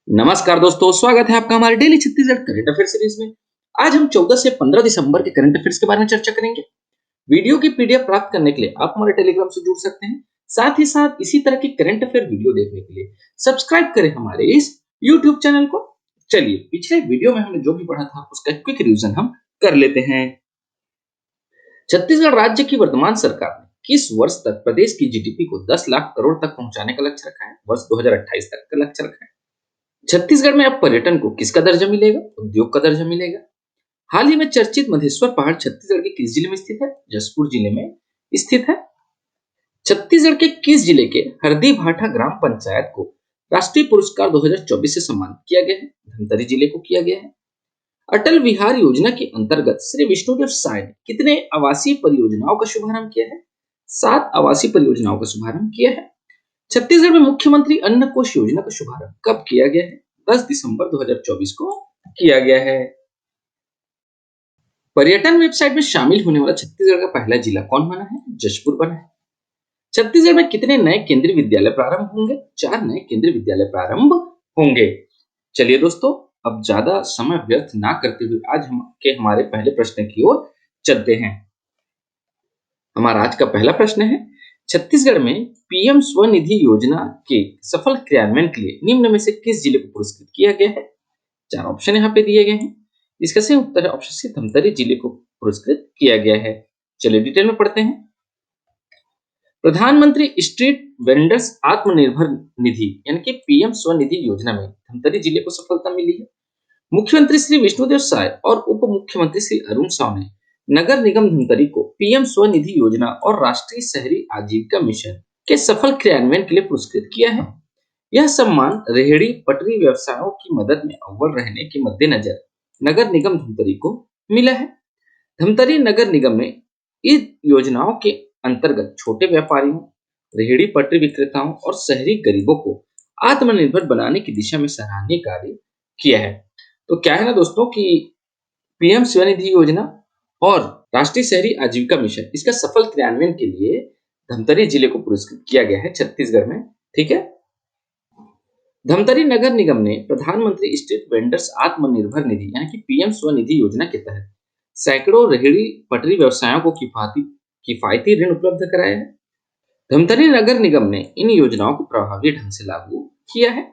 नमस्कार दोस्तों, स्वागत है आपका हमारे daily Chhattisgarh current affair series में। आज हम 14 से 15 दिसंबर के करंट अफेयर्स के बारे में चर्चा करेंगे। वीडियो की पीडीएफ प्राप्त करने के लिए आप हमारे टेलीग्राम से जुड़ सकते हैं। साथ ही साथ इसी तरह की करंट अफेयर वीडियो देखने के लिए सब्सक्राइब करें हमारे इस यूट्यूब चैनल को। चलिए, पिछले वीडियो में हमने जो भी पढ़ा था उसका क्विक रिवीजन हम कर लेते हैं। छत्तीसगढ़ राज्य की वर्तमान सरकार ने किस वर्ष तक प्रदेश की जीडीपी को 10 लाख करोड़ तक पहुंचाने का लक्ष्य रखा है? वर्ष 2028 तक का लक्ष्य रखा है। छत्तीसगढ़ में अब पर्यटन को किसका दर्जा मिलेगा? उद्योग का दर्जा मिलेगा। हाल ही में चर्चित मधेश्वर पहाड़ छत्तीसगढ़ के किस जिले में स्थित है? जसपुर जिले में स्थित है। छत्तीसगढ़ के किस जिले के हरदी भाठा ग्राम पंचायत को राष्ट्रीय पुरस्कार 2024 से सम्मानित किया गया है? धमतरी जिले को किया गया है। अटल विहार योजना के अंतर्गत श्री विष्णुदेव साय ने कितने आवासीय परियोजनाओं का शुभारंभ किया है? 7 आवासीय परियोजनाओं का शुभारंभ किया है। छत्तीसगढ़ में मुख्यमंत्री अन्न कोष योजना का शुभारंभ कब किया गया है? 10 दिसंबर 2024 को किया गया है। पर्यटन वेबसाइट में शामिल होने वाला छत्तीसगढ़ का पहला जिला कौन बना है? जशपुर बना है। छत्तीसगढ़ में कितने नए केंद्रीय विद्यालय प्रारंभ होंगे? 4 नए केंद्रीय विद्यालय प्रारंभ होंगे। चलिए दोस्तों, अब ज्यादा समय व्यर्थ ना करते हुए आज हमारे पहले प्रश्न की ओर चलते हैं। हमारा आज का पहला प्रश्न है, छत्तीसगढ़ में पीएम स्वनिधि योजना के सफल क्रियान्वयन के लिए निम्न में से किस जिले को पुरस्कृत किया गया है? 4 ऑप्शन यहाँ पे दिए गए हैं। इसका सही उत्तर है ऑप्शन सी, धमतरी जिले को पुरस्कृत किया गया है। चलिए डिटेल में पढ़ते हैं। प्रधानमंत्री स्ट्रीट वेंडर्स आत्मनिर्भर निधि यानी कि पीएम स्वनिधि योजना में धमतरी जिले को सफलता मिली है। मुख्यमंत्री श्री विष्णुदेव साय और उप मुख्यमंत्री श्री अरुण साव ने नगर निगम धमतरी को पीएम स्वनिधि योजना और राष्ट्रीय शहरी आजीविका मिशन के सफल क्रियान्वयन के लिए पुरस्कृत किया है। यह सम्मान रेहड़ी पटरी व्यवसायों की मदद में अव्वल रहने के मद्देनजर नगर निगम धमतरी को मिला है। धमतरी नगर निगम में इन योजनाओं के अंतर्गत छोटे व्यापारियों, रेहड़ी पटरी विक्रेताओं और शहरी गरीबों को आत्मनिर्भर बनाने की दिशा में सराहनीय कार्य किया है। तो क्या है ना दोस्तों कि पीएम स्वनिधि योजना और राष्ट्रीय शहरी आजीविका मिशन इसका सफल क्रियान्वयन के लिए धमतरी जिले को पुरस्कृत किया गया है छत्तीसगढ़ में। ठीक है। धमतरी नगर निगम ने प्रधानमंत्री स्ट्रीट वेंडर्स आत्मनिर्भर निधि यानी कि पीएम स्वनिधि योजना के तहत सैकड़ों रेहड़ी पटरी व्यवसायों को किफायती ऋण उपलब्ध कराया है। धमतरी नगर निगम ने इन योजनाओं को प्रभावी ढंग से लागू किया है।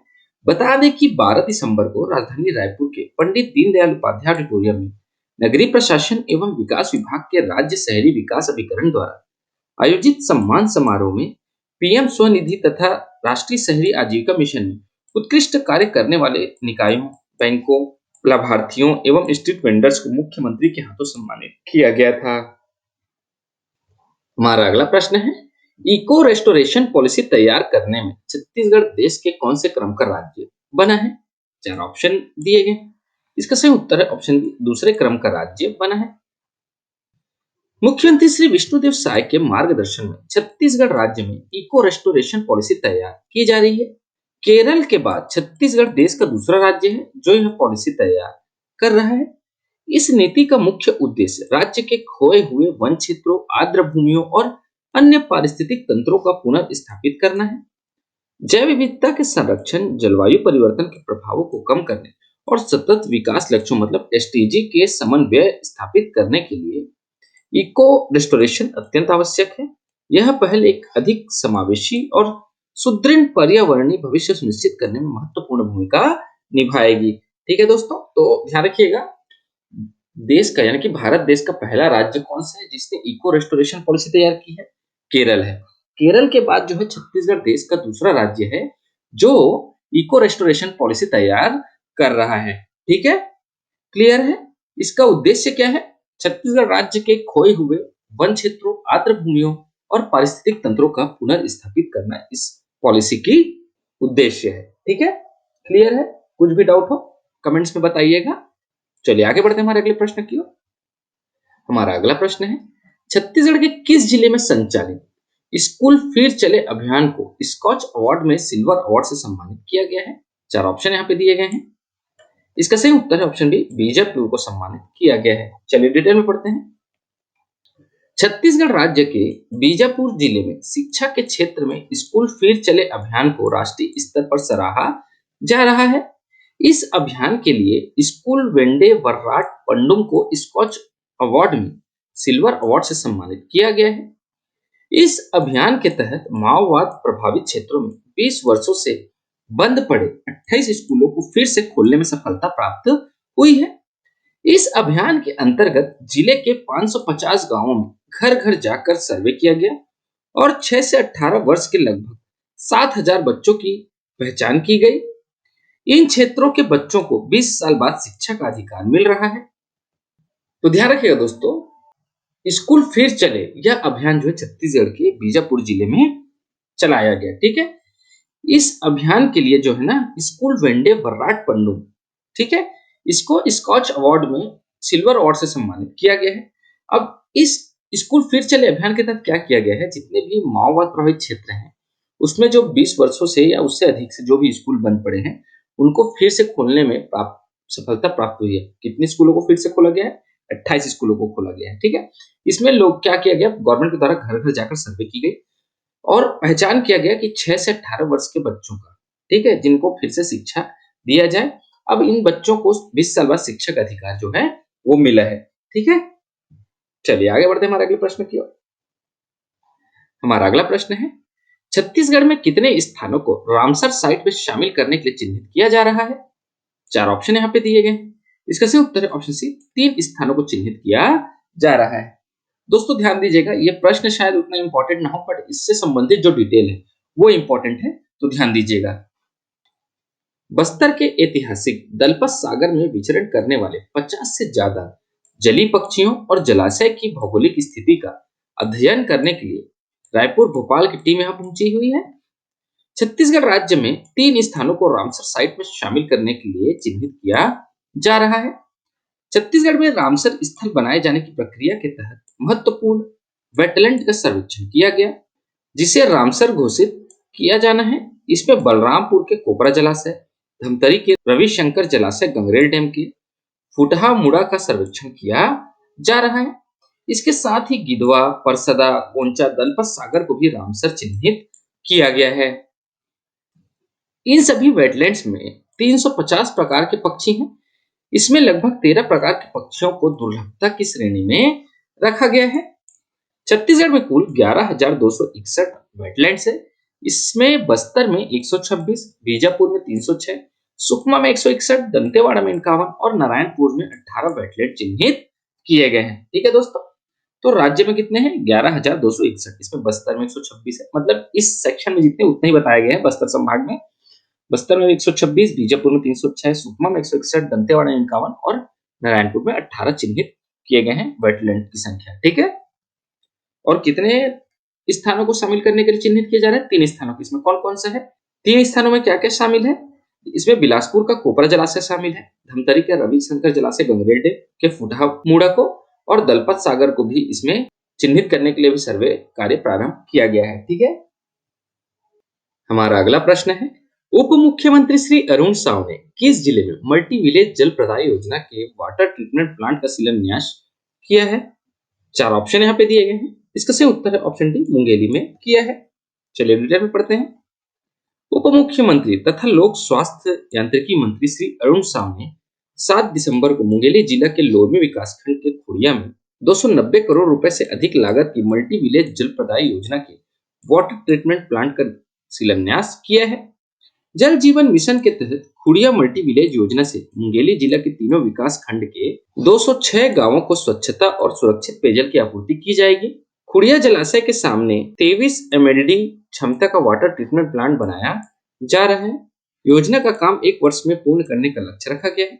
बता दें कि 12 दिसंबर को राजधानी रायपुर के पंडित दीनदयाल उपाध्याय ऑडिटोरियम में नगरीय प्रशासन एवं विकास विभाग के राज्य शहरी विकास अभिकरण द्वारा आयोजित सम्मान समारोह में पीएम स्वनिधि तथा राष्ट्रीय शहरी आजीविका मिशन में उत्कृष्ट कार्य करने वाले निकायों, बैंकों, लाभार्थियों एवं स्ट्रीट वेंडर्स को मुख्यमंत्री के हाथों सम्मानित किया गया था। हमारा अगला प्रश्न है, इको रेस्टोरेशन पॉलिसी तैयार करने में छत्तीसगढ़ देश के कौन से क्रम का राज्य बना है? 4 ऑप्शन दिए गए। इसका सही उत्तर है ऑप्शन बी, दूसरे क्रम का राज्य बना है। मुख्यमंत्री श्री विष्णुदेव साय के मार्गदर्शन में छत्तीसगढ़ राज्य में इको रेस्टोरेशन पॉलिसी तैयार की जा रही है। केरल के बाद छत्तीसगढ़ देश का दूसरा राज्य है जो यह पॉलिसी तैयार कर रहा है। इस नीति का मुख्य उद्देश्य राज्य के खोए हुए वन क्षेत्रों, आर्द्र भूमियों और अन्य पारिस्थितिक तंत्रों का पुनर्स्थापित करना है। जैव विविधता के संरक्षण, जलवायु परिवर्तन के प्रभावों को कम करने और सतत विकास लक्ष्यों मतलब एसडीजी के समन्वय स्थापित करने के लिए इको रेस्टोरेशन अत्यंत आवश्यक है। यह पहल एक अधिक समावेशी और सुदृढ़ पर्यावरणीय भविष्य सुनिश्चित करने में महत्वपूर्ण भूमिका निभाएगी। ठीक है दोस्तों, तो ध्यान रखिएगा, देश का यानी कि भारत देश का पहला राज्य कौन सा है जिसने इको रेस्टोरेशन पॉलिसी तैयार की है? केरल है। केरल के बाद जो है छत्तीसगढ़ देश का दूसरा राज्य है जो इको रेस्टोरेशन पॉलिसी तैयार कर रहा है। ठीक है, क्लियर है। इसका उद्देश्य क्या है? छत्तीसगढ़ राज्य के खोए हुए वन क्षेत्रों, आर्द्र भूमियों और पारिस्थितिक तंत्रों का पुनर्स्थापित करना इस पॉलिसी की उद्देश्य है। ठीक है, क्लियर है। कुछ भी डाउट हो कमेंट्स में बताइएगा। चलिए आगे बढ़ते हैं हमारे अगले प्रश्न की ओर। हमारा अगला प्रश्न है, छत्तीसगढ़ के किस जिले में संचालित स्कूल फिर चले अभियान को स्कॉच अवार्ड में सिल्वर अवार्ड से सम्मानित किया गया है? 4 ऑप्शन यहाँ पे दिए गए हैं। इसका सही उत्तर है ऑप्शन बी, बीजापुर को सम्मानित किया गया है। चलिए डिटेल में पढ़ते हैं। छत्तीसगढ़ राज्य के बीजापुर जिले में शिक्षा के क्षेत्र में स्कूल फिर चले अभियान को राष्ट्रीय स्तर पर सराहा जा रहा है। इस अभियान के लिए स्कूल वेंडे वर्राट पंडुम को स्कॉच अवार्ड में सिल्वर अवार्ड से सम्मानित किया गया है। इस अभियान के तहत माओवाद प्रभावित क्षेत्रों में 20 वर्षों से बंद पड़े 28 स्कूलों को फिर से खोलने में सफलता प्राप्त हुई है। इस अभियान के अंतर्गत जिले के 550 गांवों में घर घर जाकर सर्वे किया गया और 6 से 18 वर्ष के लगभग 7,000 बच्चों की पहचान की गई। इन क्षेत्रों के बच्चों को 20 साल बाद शिक्षा का अधिकार मिल रहा है। तो ध्यान रखिएगा दोस्तों, स्कूल फिर चले यह अभियान जो है छत्तीसगढ़ के बीजापुर जिले में चलाया गया। ठीक है, इस अभियान के लिए जो है ना स्कूल वेंडे वर्राट पंडुम, ठीक है, इसको स्कॉच अवार्ड में सिल्वर अवार्ड से सम्मानित किया गया है। अब इस स्कूल फिर चले अभियान के तहत क्या किया गया है, जितने भी माओवाद प्रभावित क्षेत्र हैं उसमें जो 20 वर्षों से या उससे अधिक से जो भी स्कूल बंद पड़े हैं उनको फिर से खोलने में सफलता प्राप्त हुई है। कितने स्कूलों को फिर से खोला गया है? 28 स्कूलों को खोला गया है। ठीक है, इसमें लोग क्या किया गया, गवर्नमेंट के द्वारा घर घर जाकर सर्वे की गई और पहचान किया गया कि 6 से 18 वर्ष के बच्चों का, ठीक है, जिनको फिर से शिक्षा दिया जाए। अब इन बच्चों को 20 साल बाद शिक्षा का अधिकार जो है वो मिला है। ठीक है, चलिए आगे बढ़ते हैं हमारे अगले प्रश्न की ओर। हमारा अगला प्रश्न है, छत्तीसगढ़ में कितने स्थानों को रामसर साइट में शामिल करने के लिए चिन्हित किया जा रहा है? 4 ऑप्शन यहाँ पे दिए गए हैं। इसका सही उत्तर है ऑप्शन सी, 3 स्थानों को चिन्हित किया जा रहा है। दोस्तों ध्यान दीजिएगा, ये प्रश्न शायद उतना इंपॉर्टेंट ना हो बट इससे संबंधित जो डिटेल है वो इंपॉर्टेंट है, तो ध्यान दीजिएगा। बस्तर के ऐतिहासिक दलपत सागर में विचरण करने वाले 50 से ज्यादा जलीय पक्षियों और जलाशय की भौगोलिक स्थिति का अध्ययन करने के लिए रायपुर भोपाल की टीम यहाँ पहुंची हुई है। छत्तीसगढ़ राज्य में 3 स्थानों को रामसर साइट में शामिल करने के लिए चिन्हित किया जा रहा है। छत्तीसगढ़ में रामसर स्थल बनाए जाने की प्रक्रिया के तहत महत्वपूर्ण वेटलैंड का सर्वेक्षण किया गया जिसे रामसर घोषित किया जाना है। इसमें बलरामपुर के कोबरा जलाशय, धमतरी के रविशंकर जलाशय, गंगरेल डैम के फुटहा मुड़ा का सर्वेक्षण किया जा रहा है। इसके साथ ही गिधवा, परसदा, गोंचा, दलपत सागर को भी रामसर चिन्हित किया गया है। इन सभी वेटलैंड्स में 350 प्रकार के पक्षी हैं। इसमें लगभग 13 प्रकार के पक्षियों को दुर्लभता की श्रेणी में रखा गया है। छत्तीसगढ़ में कुल 11,261 वेटलैंड्स है। इसमें बस्तर में 126, बीजापुर में 306, सुकमा में 161, दंतेवाड़ा में 51 और नारायणपुर में 18 वेटलैंड चिन्हित किए गए हैं। ठीक है दोस्तों, तो राज्य में कितने हैं? 11,261। इसमें बस्तर में 126 है, मतलब इस सेक्शन में जितने उतने ही बताए गए हैं। बस्तर संभाग में बस्तर में 126, बीजापुर में 306, सुकमा में 161, दंतेवाड़ा में 51 और नारायणपुर में 18 चिन्हित किए गए हैं वेटलैंड की संख्या। ठीक है, और कितने स्थानों को शामिल करने के लिए चिन्हित किया जा रहा है? 3 स्थानों को। इसमें कौन कौन सा है? 3 स्थानों में क्या क्या शामिल है? इसमें बिलासपुर का कोपरा जलाशय शामिल है, धमतरी के रविशंकर जलाशय, गंगरेल डैम के फुटहा मुड़ा को और दलपत सागर को भी इसमें चिन्हित करने के लिए भी सर्वे कार्य प्रारंभ किया गया है। ठीक है, हमारा अगला प्रश्न है, उप मुख्यमंत्री श्री अरुण साव ने किस जिले में मल्टी विलेज जल प्रदाय योजना के वाटर ट्रीटमेंट प्लांट का शिलान्यास किया है? 4 ऑप्शन यहाँ पे दिए गए हैं। इसका सही उत्तर है ऑप्शन डी, मुंगेली में किया है। चलिए डिटेल में पढ़ते हैं। उप मुख्यमंत्री तथा लोक स्वास्थ्य यांत्रिकी मंत्री श्री अरुण साव ने 7 दिसंबर को मुंगेली जिला के लोरमी विकासखंड के खुड़िया में 290 करोड़ रुपए से अधिक लागत की मल्टी विलेज जल प्रदाय योजना के वाटर ट्रीटमेंट प्लांट का शिलान्यास किया है। जल जीवन मिशन के तहत खुड़िया मल्टी विलेज योजना से मुंगेली जिला के तीनों विकास खंड के 206 गांवों को स्वच्छता और सुरक्षित पेयजल की आपूर्ति की जाएगी। खुड़िया जलाशय के सामने 23 MLD क्षमता का वाटर ट्रीटमेंट प्लांट बनाया जा रहा है। योजना का काम 1 वर्ष में पूर्ण करने का लक्ष्य रखा गया है।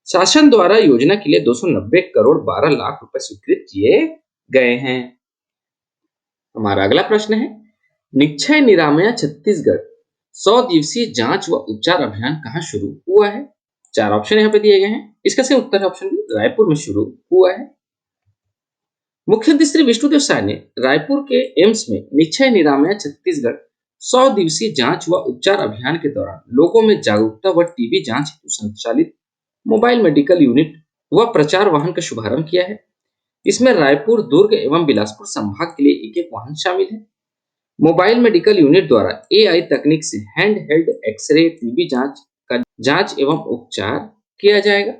शासन द्वारा योजना के लिए 290 करोड़ 12 लाख रुपए स्वीकृत किए गए हैं। हमारा अगला प्रश्न है, निक्षय निरामया छत्तीसगढ़ 100 दिवसीय जांच व उपचार अभियान कहां शुरू हुआ है? 4 ऑप्शन यहाँ पे दिए गए हैं। इसका सही उत्तर है ऑप्शन बी, रायपुर में शुरू हुआ है। मुख्यमंत्री श्री विष्णुदेव साय ने रायपुर के एम्स में निक्षय निरामया छत्तीसगढ़ 100 दिवसीय जांच व उपचार अभियान के दौरान लोगों में जागरूकता व टीबी जांच हेतु संचालित मोबाइल मेडिकल यूनिट व प्रचार वाहन का शुभारंभ किया है। इसमें रायपुर, दुर्ग एवं बिलासपुर संभाग के लिए एक-एक वाहन शामिल है। मोबाइल मेडिकल यूनिट द्वारा AI तकनीक से हैंड हेल्ड एक्सरे, टीबी जांच, का जांच एवं उपचार किया जाएगा।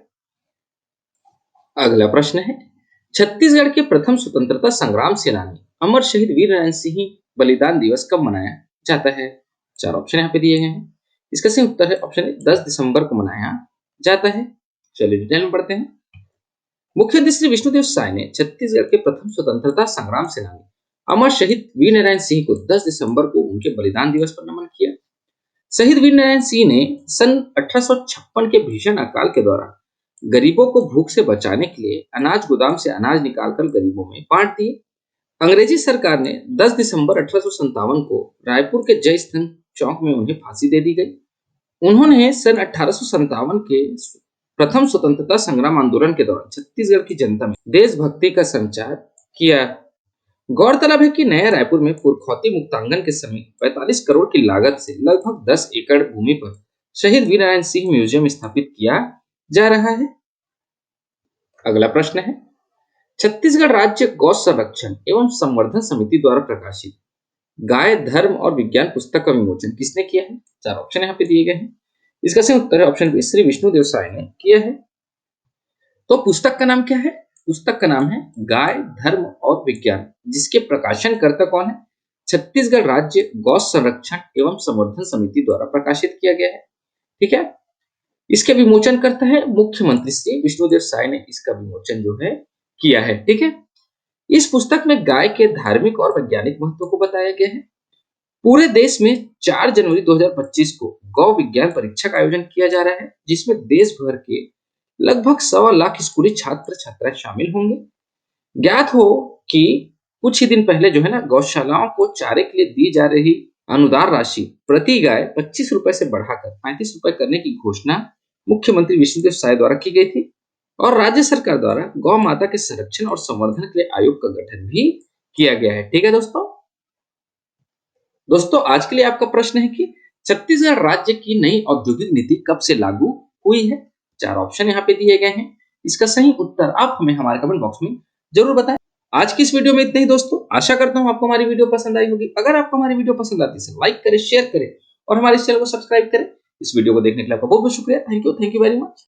अगला प्रश्न है, छत्तीसगढ़ के प्रथम स्वतंत्रता संग्राम सेनानी अमर शहीद वीर नारायण सिंह बलिदान दिवस कब मनाया जाता है? चार ऑप्शन यहाँ पे दिए गए हैं। इसका सही उत्तर है ऑप्शन ए, 10 दिसंबर को मनाया जाता है। चलिए डिटेल में पढ़ते हैं। मुख्यमंत्री श्री विष्णुदेव साय ने छत्तीसगढ़ के प्रथम स्वतंत्रता संग्राम सेनानी अमर शहीद वीर नारायण सिंह को 10 दिसंबर को उनके बलिदान दिवस पर नमन किया। शहीद वीर नारायण सिंह ने सन 1856 के भीषण अकाल के दौरान गरीबों को भूख से बचाने के लिए अनाज गोदाम से अनाज निकालकर गरीबों में बांट दिए। अंग्रेजी सरकार ने 10 दिसंबर 1857 को रायपुर के जय स्तंभ चौक में उन्हें फांसी दे दी गई। उन्होंने सन 1857 के प्रथम स्वतंत्रता संग्राम आंदोलन के दौरान छत्तीसगढ़ की जनता में देशभक्ति का संचार किया। गौरतलब है कि नया रायपुर में पुरखौती मुक्तांगन के समीप 45 करोड़ की लागत से लगभग 10 एकड़ भूमि पर शहीद वीरनारायण सिंह म्यूजियम स्थापित किया जा रहा है। अगला प्रश्न है, छत्तीसगढ़ राज्य गौ संरक्षण एवं संवर्धन समिति द्वारा प्रकाशित गाय धर्म और विज्ञान पुस्तक का विमोचन किसने किया है? चार ऑप्शन यहाँ पे दिए गए हैं। इसका सही उत्तर है ऑप्शन बी, श्री विष्णुदेव साय ने किया है। तो पुस्तक का नाम क्या है? पुस्तक का नाम है गाय धर्म और विज्ञान, जिसके प्रकाशनकर्ता कौन है? छत्तीसगढ़ राज्य गौ संरक्षण एवं संवर्धन समिति द्वारा प्रकाशित किया गया है। ठीक है, इसके विमोचन करता है मुख्यमंत्री श्री विष्णुदेव साय ने इसका विमोचन जो है किया है। ठीक है, इस पुस्तक में गाय के धार्मिक और वैज्ञानिक महत्व को बताया गया है। पूरे देश में 4 जनवरी 2025 को गौ विज्ञान परीक्षा का आयोजन किया जा रहा है, जिसमें देश भर के लगभग 1.25 स्कूली छात्र छात्राएं शामिल होंगे। ज्ञात हो कि कुछ ही दिन पहले जो है ना, गौशालाओं को चारे के लिए दी जा रही अनुदान राशि प्रति गाय 25 रुपए से बढ़ाकर 35 रुपए करने की घोषणा मुख्यमंत्री विष्णुदेव साय द्वारा की गई थी और राज्य सरकार द्वारा गौ माता के संरक्षण और संवर्धन के लिए आयोग का गठन भी किया गया है। ठीक है दोस्तों, आज के लिए आपका प्रश्न है कि छत्तीसगढ़ राज्य की नई औद्योगिक नीति कब से लागू हुई है? चार ऑप्शन यहाँ पे दिए गए हैं। इसका सही उत्तर आप हमें हमारे कमेंट बॉक्स में जरूर बताएं। आज की इस वीडियो में इतना ही दोस्तों। आशा करता हूँ आपको हमारी वीडियो पसंद आई होगी। अगर आपको हमारी वीडियो पसंद आती है लाइक करें, शेयर करें और हमारे चैनल को सब्सक्राइब करें। इस वीडियो को देखने के लिए आपका बहुत बहुत शुक्रिया। Thank you very much.